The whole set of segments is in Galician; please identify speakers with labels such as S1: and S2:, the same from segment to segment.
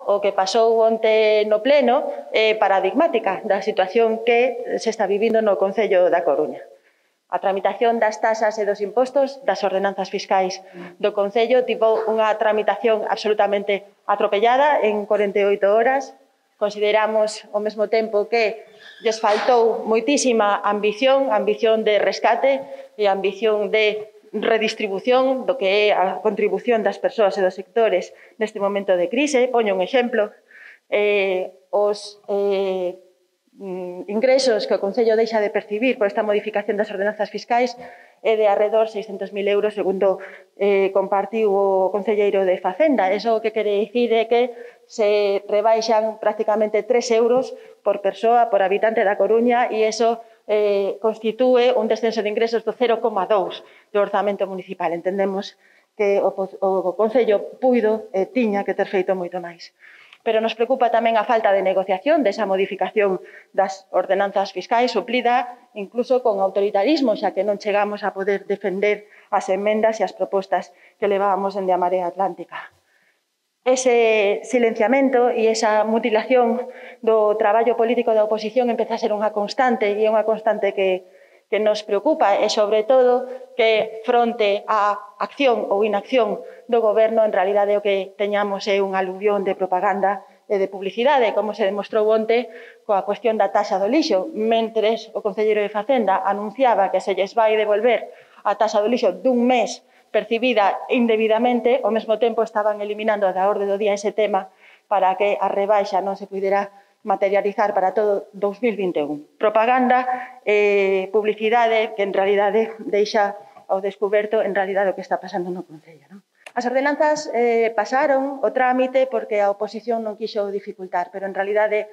S1: o que pasou onte no pleno é paradigmática da situación que se está vivindo no Concello da Coruña. A tramitación das tasas e dos impostos das ordenanzas fiscais do Concello tivo unha tramitación absolutamente atropellada en 48 horas. Consideramos ao mesmo tempo que lles faltou moitísima ambición de rescate e ambición de redistribución do que é a contribución das persoas e dos sectores neste momento de crise. Poño un exemplo, os ingresos que o Concello deixa de percibir por esta modificación das ordenanzas fiscais é de arredor 600.000 euros, segundo compartiu o concelleiro de Facenda. Eso o que quere dicir é que se rebaixan prácticamente 3 euros por persoa, por habitante da Coruña, e eso constitúe un descenso de ingresos do 0,2 do orzamento municipal. Entendemos que o Concello puido e tiña que ter feito moito máis. Pero nos preocupa tamén a falta de negociación desa modificación das ordenanzas fiscais, suplida incluso con autoritarismo, xa que non chegamos a poder defender as emendas e as propostas que levábamos dende a Marea Atlántica. Ese silenciamento e esa mutilación do traballo político da oposición empeza a ser unha constante, e é unha constante que nos preocupa, e sobre todo que fronte á acción ou inacción do Goberno, en realidade o que teñamos é un aluvión de propaganda e de publicidade, como se demostrou onte coa cuestión da taxa do lixo. Mentres o concelleiro de Facenda anunciaba que se lles vai devolver a taxa do lixo dun mes percibida indebidamente, ao mesmo tempo estaban eliminando da orde do día ese tema para que a rebaixa non se pudera materializar para todo 2021. Propaganda e publicidade que en realidade deixa ao descoberto en realidade o que está pasando no Concello, non? As ordenanzas pasaron o trámite porque a oposición non quixo dificultar, pero en realidade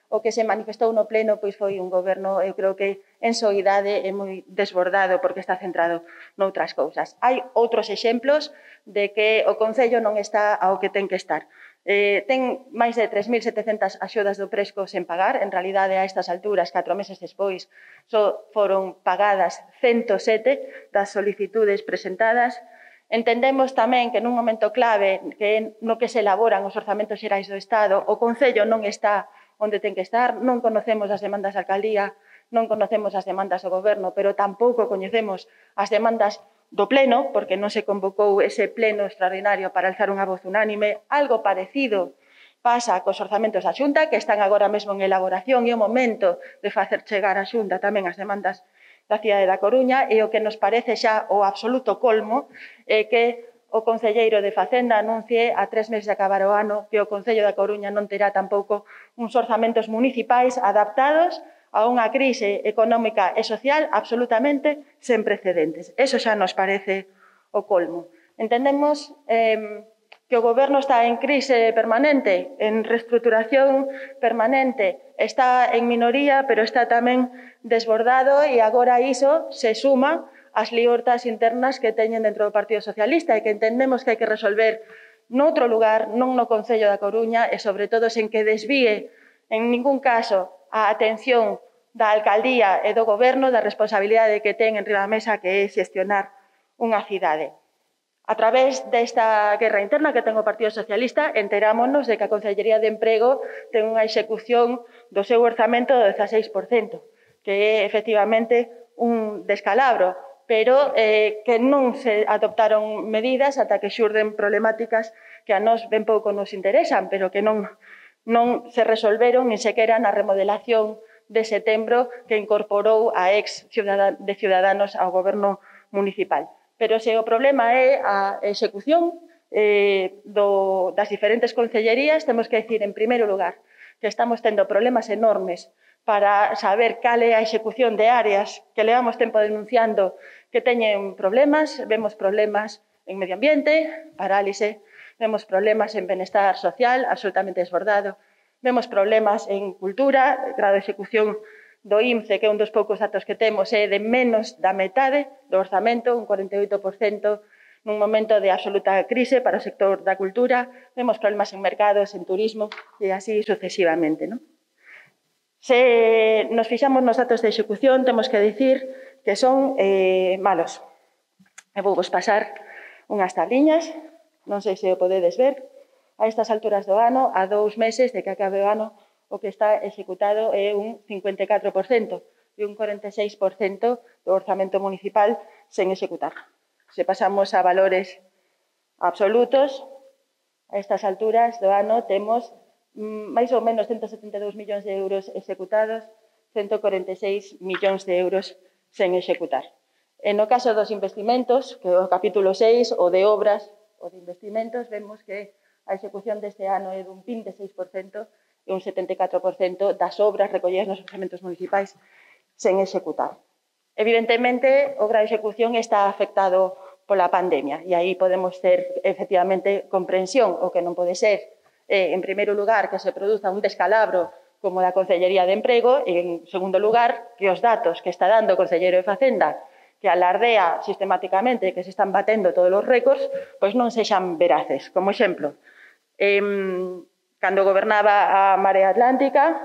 S1: o que se manifestou no pleno pois foi un goberno, eu creo que en soidade e moi desbordado porque está centrado noutras cousas. Hai outros exemplos de que o Concello non está ao que ten que estar. Ten máis de 3.700 axudas do Presco sen pagar. En realidade, a estas alturas, 4 meses despois, só foron pagadas 107 das solicitudes presentadas. Entendemos tamén que nun momento clave que no que se elaboran os orzamentos xerais do Estado, o Concello non está onde ten que estar, non conocemos as demandas da alcaldía, non conocemos as demandas do Goberno, pero tampouco coñecemos as demandas do Pleno, porque non se convocou ese pleno extraordinario para alzar unha voz unánime. Algo parecido pasa cos orzamentos da Xunta, que están agora mesmo en elaboración, e o momento de facer chegar á Xunta tamén as demandas da cidade da Coruña, e o que nos parece xa o absoluto colmo é que o concelleiro de Facenda anuncie a 3 meses de acabar o ano que o Concello da Coruña non terá tampouco uns orzamentos municipais adaptados a unha crise económica e social absolutamente sen precedentes. Eso xa nos parece o colmo. Entendemos que o Goberno está en crise permanente, en reestruturación permanente, está en minoría, pero está tamén desbordado, e agora iso se suma ás liortas internas que teñen dentro do Partido Socialista e que entendemos que hai que resolver noutro lugar, non no Concello da Coruña, e sobre todo sen que desvíe en ningún caso a atención da alcaldía e do Goberno da responsabilidade que ten enriba da mesa, que é xestionar unha cidade. A través desta guerra interna que ten o Partido Socialista, enterámonos de que a Consellería de Emprego ten unha execución do seu orzamento do 16%, que é efectivamente un descalabro, pero que non se adoptaron medidas ata que xurden problemáticas que a nós ben pouco nos interesan, pero que non se resolveron nin sequera na remodelación de setembro que incorporou a ex de Ciudadanos ao Goberno municipal. Pero se o problema é a execución das diferentes concellerías, temos que decir, en primeiro lugar, que estamos tendo problemas enormes para saber cal é a execución de áreas que levamos tempo denunciando que teñen problemas. Vemos problemas en medio ambiente, parálise, vemos problemas en benestar social, absolutamente desbordado, vemos problemas en cultura, grado de execución do INCE, que é un dos poucos datos que temos, é de menos da metade do orzamento, un 48%, nun momento de absoluta crise para o sector da cultura. Vemos problemas en mercados, en turismo, e así sucesivamente, non? Se nos fixamos nos datos de execución, temos que dicir que son malos. E vou vos pasar unhas tabliñas, non sei se o podedes ver, A estas alturas do ano, a 2 meses de que acabe o ano, o que está executado é un 54% e un 46% do orzamento municipal sen executar. Se pasamos a valores absolutos, a estas alturas do ano temos máis ou menos 172 millóns de euros executados, 146 millóns de euros sen executar. E no caso dos investimentos, que é o capítulo 6, o de obras, o de investimentos, vemos que a execución deste ano é dun 26% e un 74% das obras recollidas nos orzamentos municipais sen executar. Evidentemente, o grado de execución está afectado pola pandemia e aí podemos ter, efectivamente, comprensión. O que non pode ser, en primeiro lugar, que se produza un descalabro como da Consellería de Emprego e, en segundo lugar, que os datos que está dando o Conselleiro de Facenda, que alardea sistemáticamente que se están batendo todos os récords, pois non sexan veraces. Como exemplo, cando gobernaba a Marea Atlántica,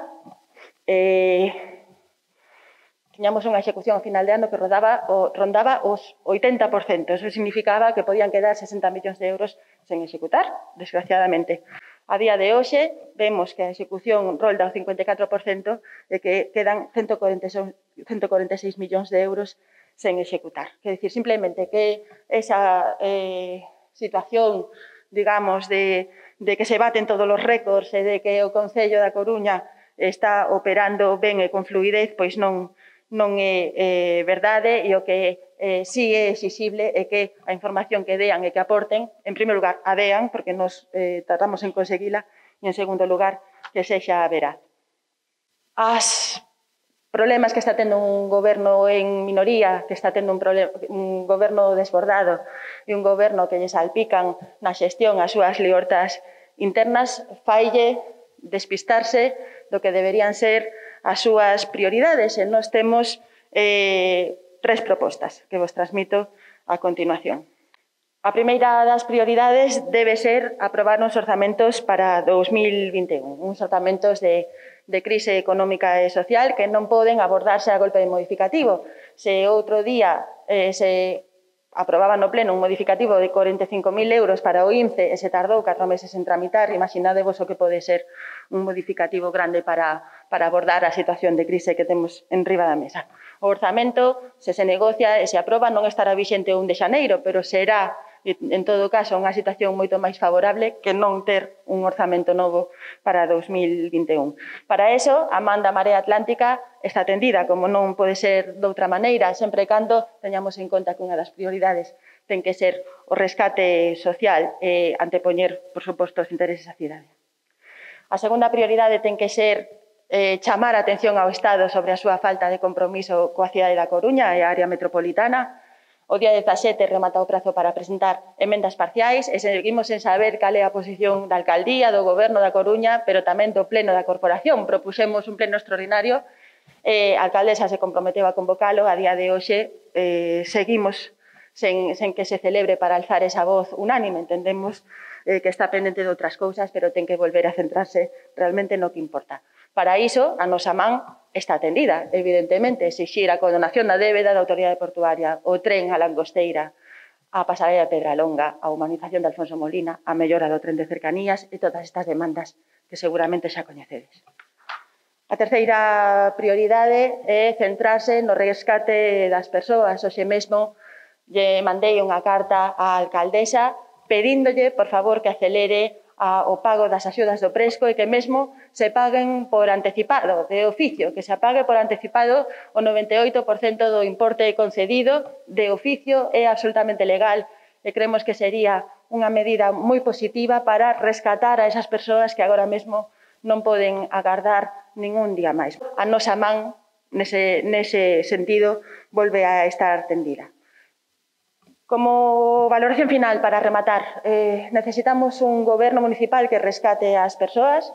S1: tiñamos unha execución a final de ano que rondaba os 80%. Eso significaba que podían quedar 60 millóns de euros sen executar, desgraciadamente. A día de hoxe, vemos que a execución rolda o 54% e que quedan 146 millóns de euros sen executar. Quer dicir, simplemente que esa situación, digamos, de que se baten todos os récords e de que o Concello da Coruña está operando ben e con fluidez, pois non é verdade, e o que sí é exixible é que a información que dean e que aporten, en primeiro lugar, a dean, porque nos tratamos en conseguila, e en segundo lugar, que sexa veraz. As problemas que está tendo un goberno en minoría, que está tendo un goberno desbordado e un goberno que lle salpican na xestión as súas liortas internas, faille despistarse do que deberían ser as súas prioridades. E nós temos 3 propostas que vos transmito a continuación. A primeira das prioridades debe ser aprobar uns orzamentos para 2021, uns orzamentos de crise económica e social que non poden abordarse a golpe de modificativo. Se outro día se aprobaba no pleno un modificativo de 45.000 euros para o INCE e se tardou 4 meses en tramitar, imaginadevos o que pode ser un modificativo grande para abordar a situación de crise que temos en riba da mesa. O orzamento, se negocia e se aproba, non estará vixente o 1 de xaneiro, pero será, en todo caso, unha situación moito máis favorable que non ter un orzamento novo para 2021. Para eso, a man da Marea Atlántica está atendida, como non pode ser de outra maneira, sempre e cando teñamos en conta que unha das prioridades ten que ser o rescate social e antepoñer, por suposto, os intereses da cidade. A segunda prioridade ten que ser chamar a atención ao Estado sobre a súa falta de compromiso coa cidade da Coruña e a área metropolitana. O día 17 remata o prazo para presentar emendas parciais e seguimos sen saber cal é a posición da Alcaldía, do Goberno da Coruña, pero tamén do Pleno da Corporación. Propuxemos un pleno extraordinario, a alcaldesa se comprometeu a convocalo, a día de hoxe seguimos sen que se celebre para alzar esa voz unánime. Entendemos que está pendente de outras cousas, pero ten que volver a centrarse realmente no que importa. Para iso, a nosa man está atendida, evidentemente, exixir a condonación da débeda da Autoridade Portuaria, o tren a Langosteira, a pasarela de Pedralonga, a humanización de Alfonso Molina, a mellora do tren de cercanías e todas estas demandas que seguramente xa coñecedes. A terceira prioridade é centrarse no rescate das persoas. Hoxe mesmo lle mandei unha carta á alcaldesa pedíndolle, por favor, que acelere o pago das axudas do Presco e que mesmo se paguen por anticipado, de oficio, que se pague por anticipado o 98% do importe concedido de oficio. É absolutamente legal e creemos que sería unha medida moi positiva para rescatar a esas persoas que agora mesmo non poden agardar ningún día máis. A nosa man, nese sentido, volve a estar tendida. Como valoración final, para rematar, necesitamos un goberno municipal que rescate as persoas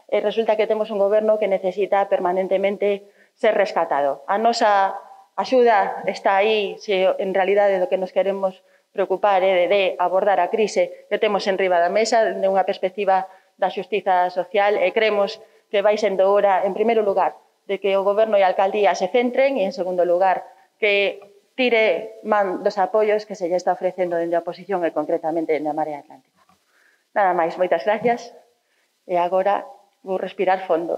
S1: e resulta que temos un goberno que necesita permanentemente ser rescatado. A nosa axuda está aí se en realidade do que nos queremos preocupar é de abordar a crise que temos en riba da mesa dende unha perspectiva da xustiza social e cremos que vai sendo hora, en primeiro lugar, de que o goberno e a alcaldía se centren e, en segundo lugar, que tire man dos apoios que se lle está ofrecendo dende a oposición e concretamente dende a Marea Atlántica. Nada máis, moitas gracias. E agora vou respirar fondo.